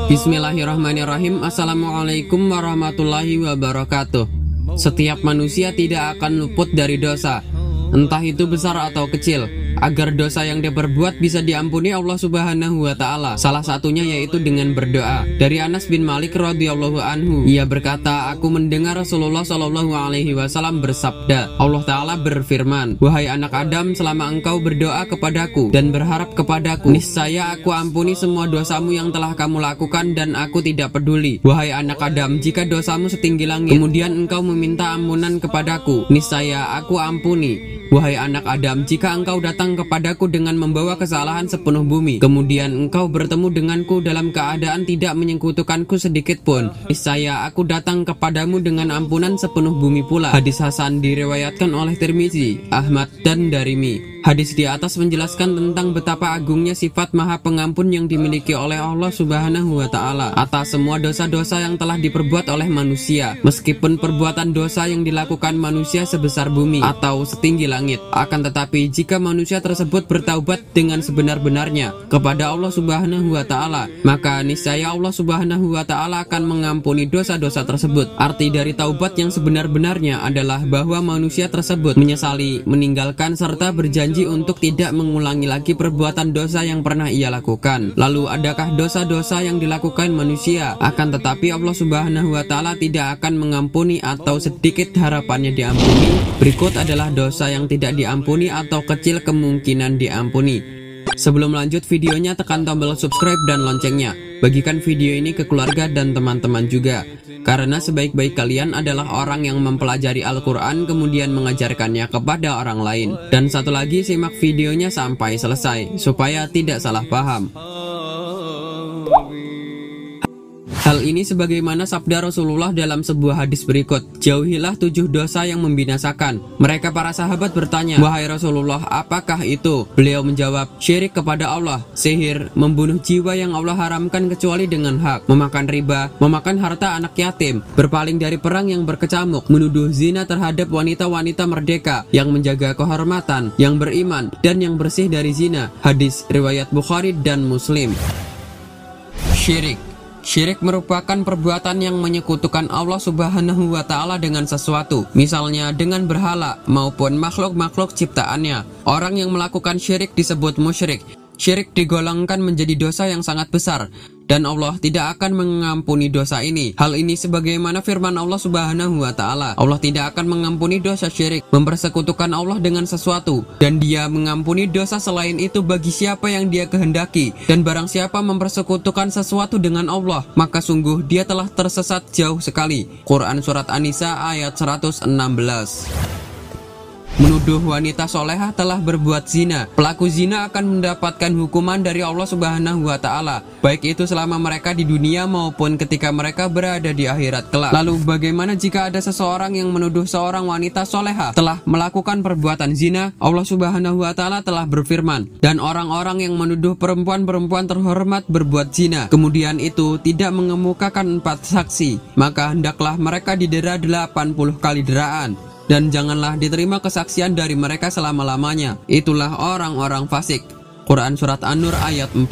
Bismillahirrahmanirrahim. Assalamualaikum warahmatullahi wabarakatuh. Setiap manusia tidak akan luput dari dosa, entah itu besar atau kecil, agar dosa yang dia perbuat bisa diampuni Allah Subhanahu wa Ta'ala. Salah satunya yaitu dengan berdoa. Dari Anas bin Malik radhiyallahu anhu, ia berkata, aku mendengar Rasulullah Shallallahu alaihi wasallam bersabda, Allah Ta'ala berfirman, wahai anak Adam, selama engkau berdoa kepadaku dan berharap kepadaku, niscaya aku ampuni semua dosamu yang telah kamu lakukan dan aku tidak peduli. Wahai anak Adam, jika dosamu setinggi langit, kemudian engkau meminta ampunan kepadaku, niscaya aku ampuni. Wahai anak Adam, jika engkau datang kepadaku dengan membawa kesalahan sepenuh bumi, kemudian engkau bertemu denganku dalam keadaan tidak menyekutukanku sedikit pun, niscaya aku datang kepadamu dengan ampunan sepenuh bumi pula. Hadis Hasan diriwayatkan oleh Tirmizi, Ahmad, dan Darimi. Hadis di atas menjelaskan tentang betapa agungnya sifat Maha Pengampun yang dimiliki oleh Allah Subhanahu wa Ta'ala atas semua dosa-dosa yang telah diperbuat oleh manusia. Meskipun perbuatan dosa yang dilakukan manusia sebesar bumi atau setinggi langit, akan tetapi jika manusia tersebut bertaubat dengan sebenar-benarnya kepada Allah Subhanahu wa Ta'ala, maka niscaya Allah Subhanahu wa Ta'ala akan mengampuni dosa-dosa tersebut. Arti dari taubat yang sebenar-benarnya adalah bahwa manusia tersebut menyesali, meninggalkan, serta berjanji untuk tidak mengulangi lagi perbuatan dosa yang pernah ia lakukan. Lalu adakah dosa-dosa yang dilakukan manusia akan tetapi Allah Subhanahu wa Ta'ala tidak akan mengampuni atau sedikit harapannya diampuni? Berikut adalah dosa yang tidak diampuni atau kecil kemungkinan diampuni. Sebelum lanjut videonya, tekan tombol subscribe dan loncengnya. Bagikan video ini ke keluarga dan teman-teman juga, karena sebaik-baik kalian adalah orang yang mempelajari Al-Quran kemudian mengajarkannya kepada orang lain. Dan satu lagi, simak videonya sampai selesai supaya tidak salah paham. Hal ini sebagaimana sabda Rasulullah dalam sebuah hadis berikut, jauhilah 7 dosa yang membinasakan. Mereka para sahabat bertanya, wahai Rasulullah, apakah itu? Beliau menjawab, syirik kepada Allah, sihir, membunuh jiwa yang Allah haramkan kecuali dengan hak, memakan riba, memakan harta anak yatim, berpaling dari perang yang berkecamuk, menuduh zina terhadap wanita-wanita merdeka yang menjaga kehormatan, yang beriman, dan yang bersih dari zina. Hadis riwayat Bukhari dan Muslim. Syirik. Syirik merupakan perbuatan yang menyekutukan Allah Subhanahu wa Ta'ala dengan sesuatu, misalnya dengan berhala maupun makhluk-makhluk ciptaannya. Orang yang melakukan syirik disebut musyrik. Syirik digolongkan menjadi dosa yang sangat besar, dan Allah tidak akan mengampuni dosa ini. Hal ini sebagaimana firman Allah Subhanahu wa Ta'ala, Allah tidak akan mengampuni dosa syirik, mempersekutukan Allah dengan sesuatu, dan Dia mengampuni dosa selain itu bagi siapa yang Dia kehendaki. Dan barang siapa mempersekutukan sesuatu dengan Allah, maka sungguh dia telah tersesat jauh sekali. Quran Surat An-Nisa ayat 116. Menuduh wanita solehah telah berbuat zina. Pelaku zina akan mendapatkan hukuman dari Allah Subhanahu wa Ta'ala, baik itu selama mereka di dunia maupun ketika mereka berada di akhirat kelak. Lalu bagaimana jika ada seseorang yang menuduh seorang wanita solehah telah melakukan perbuatan zina? Allah Subhanahu wa Ta'ala telah berfirman, dan orang-orang yang menuduh perempuan-perempuan terhormat berbuat zina, kemudian itu tidak mengemukakan 4 saksi, maka hendaklah mereka didera 80 kali deraan, dan janganlah diterima kesaksian dari mereka selama-lamanya. Itulah orang-orang fasik. Quran Surat An-Nur ayat 4.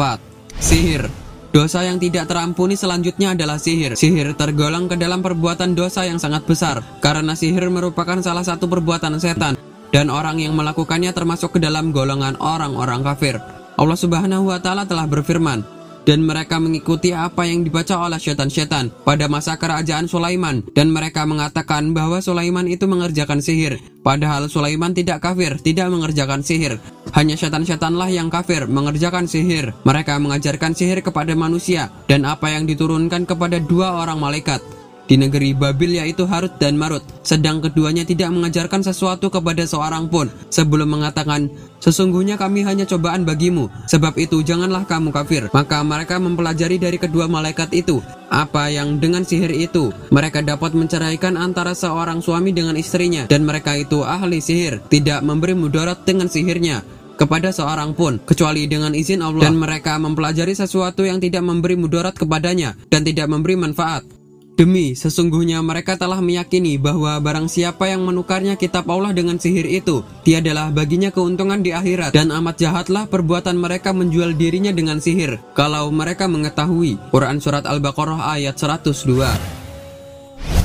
Sihir. Dosa yang tidak terampuni selanjutnya adalah sihir. Sihir tergolong ke dalam perbuatan dosa yang sangat besar, karena sihir merupakan salah satu perbuatan setan, dan orang yang melakukannya termasuk ke dalam golongan orang-orang kafir. Allah Subhanahu wa Ta'ala telah berfirman, dan mereka mengikuti apa yang dibaca oleh syaitan-syaitan pada masa kerajaan Sulaiman, dan mereka mengatakan bahwa Sulaiman itu mengerjakan sihir, padahal Sulaiman tidak kafir, tidak mengerjakan sihir. Hanya syaitan-syaitanlah yang kafir mengerjakan sihir. Mereka mengajarkan sihir kepada manusia dan apa yang diturunkan kepada 2 orang malaikat di negeri Babil, yaitu Harut dan Marut, sedang keduanya tidak mengajarkan sesuatu kepada seorang pun sebelum mengatakan, sesungguhnya kami hanya cobaan bagimu, sebab itu janganlah kamu kafir. Maka mereka mempelajari dari kedua malaikat itu apa yang dengan sihir itu mereka dapat menceraikan antara seorang suami dengan istrinya, dan mereka itu ahli sihir, tidak memberi mudarat dengan sihirnya kepada seorang pun kecuali dengan izin Allah, dan mereka mempelajari sesuatu yang tidak memberi mudarat kepadanya dan tidak memberi manfaat. Sesungguhnya mereka telah meyakini bahwa barang siapa yang menukarnya kitab Allah dengan sihir itu, tiadalah baginya keuntungan di akhirat, dan amat jahatlah perbuatan mereka menjual dirinya dengan sihir, kalau mereka mengetahui. Quran Surat Al-Baqarah ayat 102.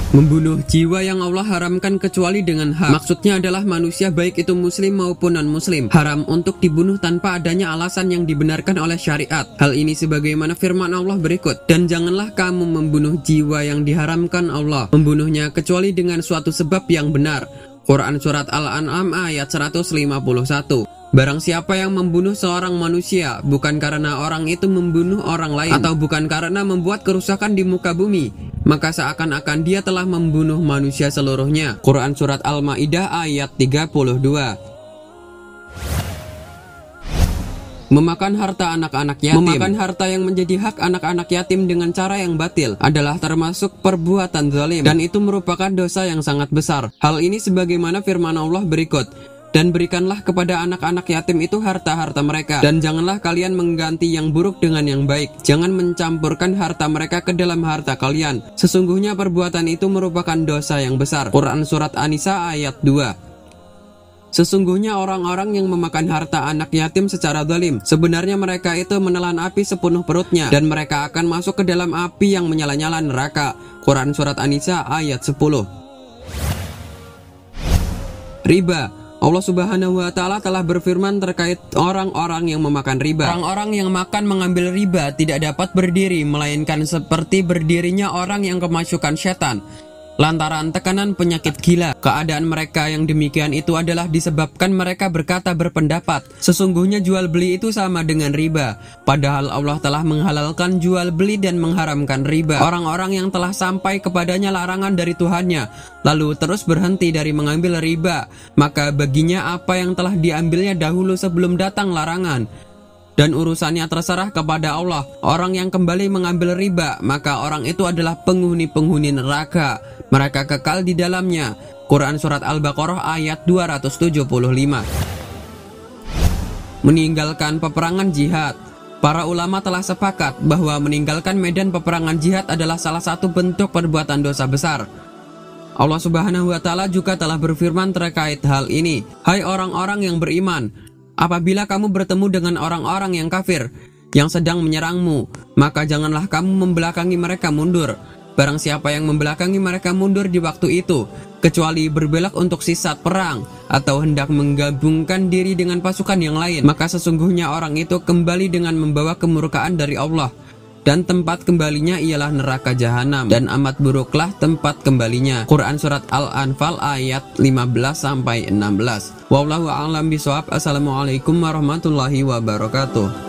Membunuh jiwa yang Allah haramkan kecuali dengan hak. Maksudnya adalah manusia baik itu muslim maupun non-muslim haram untuk dibunuh tanpa adanya alasan yang dibenarkan oleh syariat. Hal ini sebagaimana firman Allah berikut, dan janganlah kamu membunuh jiwa yang diharamkan Allah membunuhnya kecuali dengan suatu sebab yang benar. Quran Surat Al-An'am ayat 151. Barang siapa yang membunuh seorang manusia bukan karena orang itu membunuh orang lain, atau bukan karena membuat kerusakan di muka bumi, maka seakan-akan dia telah membunuh manusia seluruhnya. Quran Surat Al-Ma'idah ayat 32. Memakan harta anak-anak yatim. Memakan harta yang menjadi hak anak-anak yatim dengan cara yang batil adalah termasuk perbuatan zalim, dan itu merupakan dosa yang sangat besar. Hal ini sebagaimana firman Allah berikut, dan berikanlah kepada anak-anak yatim itu harta-harta mereka, dan janganlah kalian mengganti yang buruk dengan yang baik. Jangan mencampurkan harta mereka ke dalam harta kalian. Sesungguhnya perbuatan itu merupakan dosa yang besar. Quran Surat An-Nisa ayat 2. Sesungguhnya orang-orang yang memakan harta anak yatim secara zalim, sebenarnya mereka itu menelan api sepenuh perutnya, dan mereka akan masuk ke dalam api yang menyala-nyala neraka. Quran Surat An-Nisa ayat 10. Riba. Allah Subhanahu wa Ta'ala telah berfirman terkait orang-orang yang memakan riba. Orang-orang yang mengambil riba tidak dapat berdiri, melainkan seperti berdirinya orang yang kemasukan setan lantaran tekanan penyakit gila. Keadaan mereka yang demikian itu adalah disebabkan mereka berpendapat, sesungguhnya jual beli itu sama dengan riba, padahal Allah telah menghalalkan jual beli dan mengharamkan riba. Orang-orang yang telah sampai kepadanya larangan dari Tuhannya, lalu terus berhenti dari mengambil riba, maka baginya apa yang telah diambilnya dahulu sebelum datang larangan, dan urusannya terserah kepada Allah. Orang yang kembali mengambil riba, maka orang itu adalah penghuni-penghuni neraka, mereka kekal di dalamnya. Quran Surat Al-Baqarah ayat 275. Meninggalkan peperangan jihad. Para ulama telah sepakat bahwa meninggalkan medan peperangan jihad adalah salah satu bentuk perbuatan dosa besar. Allah Subhanahu wa Ta'ala juga telah berfirman terkait hal ini, hai orang-orang yang beriman, apabila kamu bertemu dengan orang-orang yang kafir yang sedang menyerangmu, maka janganlah kamu membelakangi mereka mundur. Barang siapa yang membelakangi mereka mundur di waktu itu, kecuali berbelok untuk sisat perang atau hendak menggabungkan diri dengan pasukan yang lain, maka sesungguhnya orang itu kembali dengan membawa kemurkaan dari Allah, dan tempat kembalinya ialah neraka jahanam, dan amat buruklah tempat kembalinya. Quran Surat Al-Anfal ayat 15-16. Wallahu a'lam bishawab. Assalamualaikum warahmatullahi wabarakatuh.